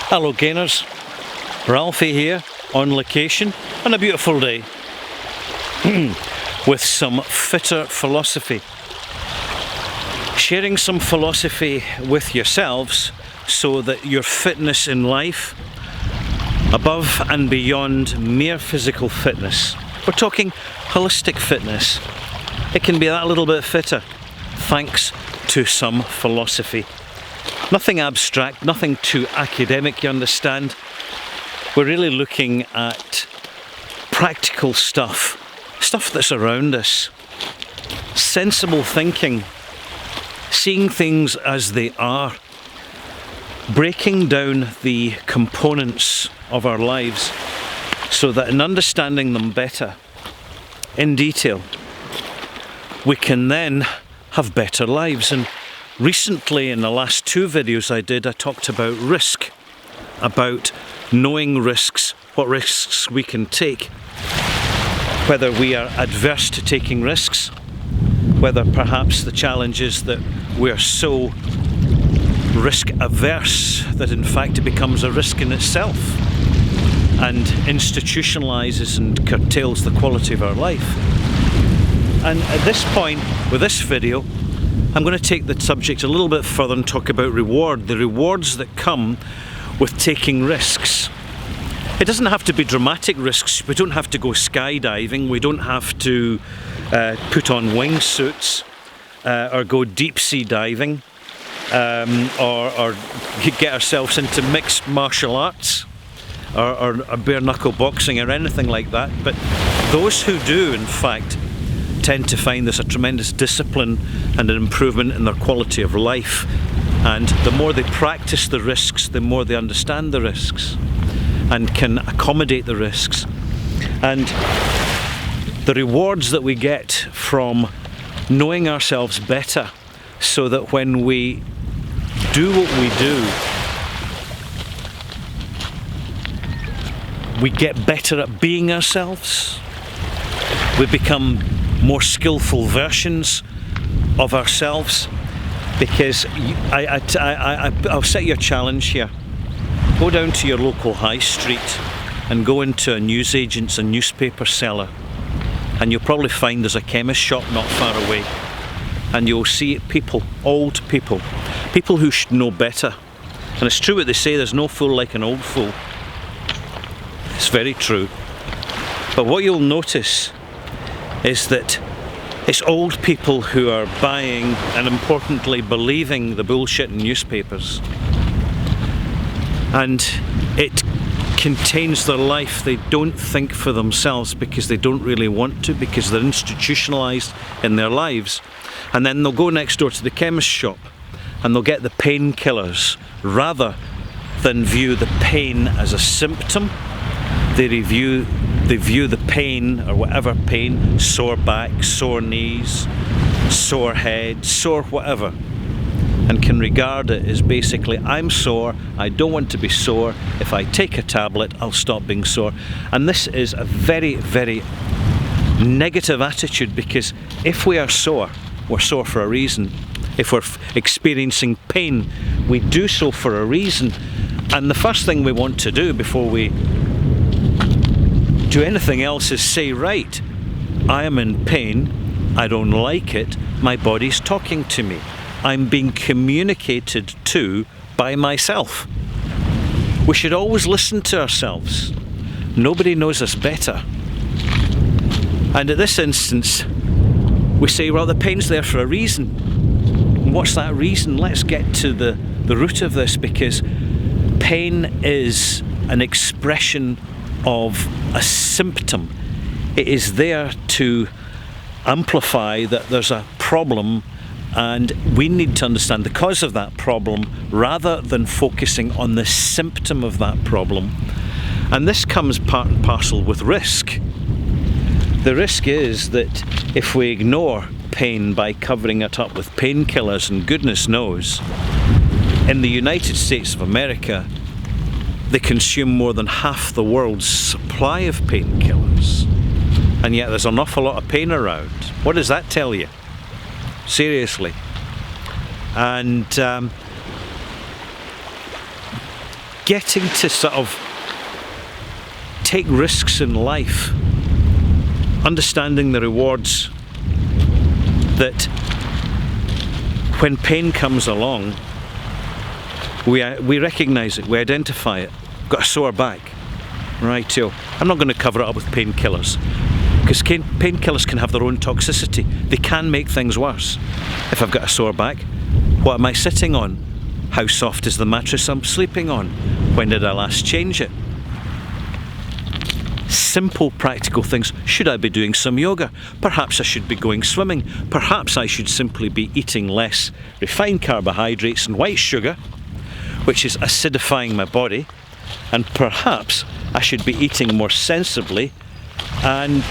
Hello gainers, Ralphie here on location on a beautiful day with some fitter philosophy. Sharing some philosophy with yourselves so that your fitness in life, above and beyond mere physical fitness, we're talking holistic fitness, it can be that little bit fitter thanks to some philosophy. Nothing abstract, nothing too academic, you understand. We're really looking at practical stuff that's around us. Sensible thinking, seeing things as they are, breaking down the components of our lives so that in understanding them better, in detail, we can then have better lives. And recently, in the last two videos I talked about risk, about knowing risks, what risks we can take, whether we are adverse to taking risks, whether perhaps the challenge is that we're so risk averse that in fact it becomes a risk in itself and institutionalizes and curtails the quality of our life. And at this point, with this video, I'm going to take the subject a little bit further and talk about the rewards that come with taking risks. It doesn't have to be dramatic risks. We don't have to go skydiving, we don't have to put on wingsuits or go deep sea diving or get ourselves into mixed martial arts or bare knuckle boxing or anything like that. But those who do, in fact, tend to find there's a tremendous discipline and an improvement in their quality of life, and the more they practice the risks, the more they understand the risks and can accommodate the risks. And the rewards that we get from knowing ourselves better, so that when we do what we do, we get better at being ourselves, we become more skillful versions of ourselves. Because I'll set you a challenge here. Go down to your local high street and go into a newsagent's, a newspaper seller, and you'll probably find there's a chemist shop not far away, and you'll see people, old people who should know better. And it's true what they say, there's no fool like an old fool. It's very true. But what you'll notice is that it's old people who are buying and importantly believing the bullshit in newspapers. And it contains their life. They don't think for themselves because they don't really want to, because they're institutionalized in their lives. And then they'll go next door to the chemist shop and they'll get the painkillers rather than view the pain as a symptom. They view the pain, or whatever pain, sore back, sore knees, sore head, sore whatever, and can regard it as basically, I'm sore, I don't want to be sore, if I take a tablet I'll stop being sore. And this is a very, very negative attitude, because if we are sore, we're sore for a reason. If we're experiencing pain, we do so for a reason. And the first thing we want to do before we do anything else is say, right, I am in pain, I don't like it, my body's talking to me, I'm being communicated to by myself. We should always listen to ourselves. Nobody knows us better. And in this instance, we say, well, the pain's there for a reason. And what's that reason? Let's get to the root of this, because pain is an expression of a symptom. It is there to amplify that there's a problem, and we need to understand the cause of that problem rather than focusing on the symptom of that problem. And this comes part and parcel with risk. The risk is that if we ignore pain by covering it up with painkillers, and goodness knows, in the United States of America, they consume more than half the world's supply of painkillers, and yet there's an awful lot of pain around. What does that tell you? Seriously. And getting to sort of take risks in life, understanding the rewards that when pain comes along, we recognise it, we identify it. Got a sore back, right? So I'm not going to cover it up with painkillers, because painkillers can have their own toxicity. They can make things worse. If I've got a sore back, what am I sitting on? How soft is the mattress I'm sleeping on? When did I last change it? Simple practical things. Should I be doing some yoga? Perhaps I should be going swimming. Perhaps I should simply be eating less refined carbohydrates and white sugar, which is acidifying my body. And perhaps I should be eating more sensibly and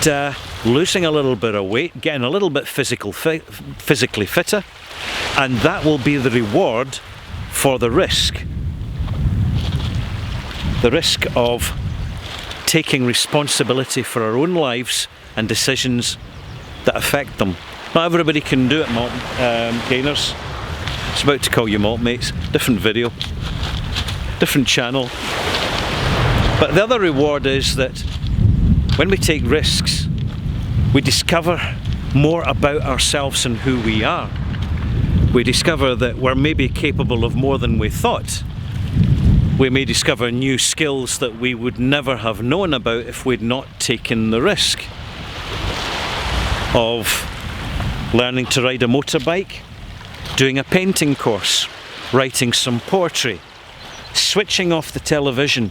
losing a little bit of weight, getting a little bit physically fitter, and that will be the reward for the risk. The risk of taking responsibility for our own lives and decisions that affect them. Not everybody can do it, malt gainers. It's about to call you malt mates. Different video, different channel. But the other reward is that when we take risks, we discover more about ourselves and who we are. We discover that we're maybe capable of more than we thought. We may discover new skills that we would never have known about if we'd not taken the risk of learning to ride a motorbike, doing a painting course, writing some poetry, switching off the television,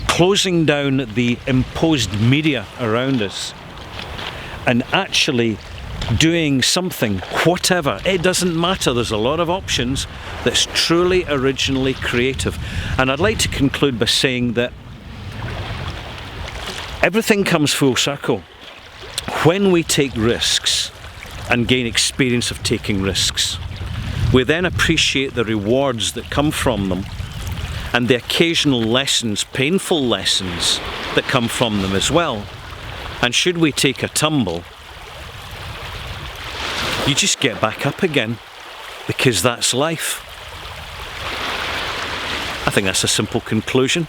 closing down the imposed media around us, and actually doing something, whatever, it doesn't matter, there's a lot of options, that's truly originally creative. And I'd like to conclude by saying that everything comes full circle. When we take risks and gain experience of taking risks, we then appreciate the rewards that come from them and the occasional lessons, painful lessons, that come from them as well. And should we take a tumble, you just get back up again, because that's life. I think that's a simple conclusion.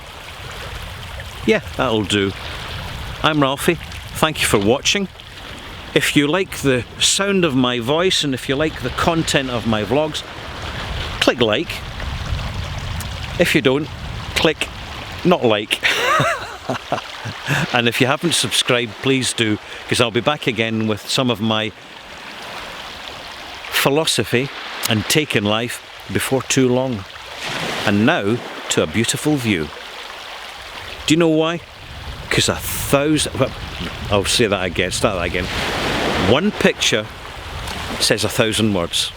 Yeah, that'll do. I'm Ralphie. Thank you for watching. If you like the sound of my voice and if you like the content of my vlogs, click like. If you don't, click not like. And if you haven't subscribed, please do, because I'll be back again with some of my philosophy and take in life before too long. And now to a beautiful view. Do you know why? Because I'll say that again, start that again. One picture says 1,000 words.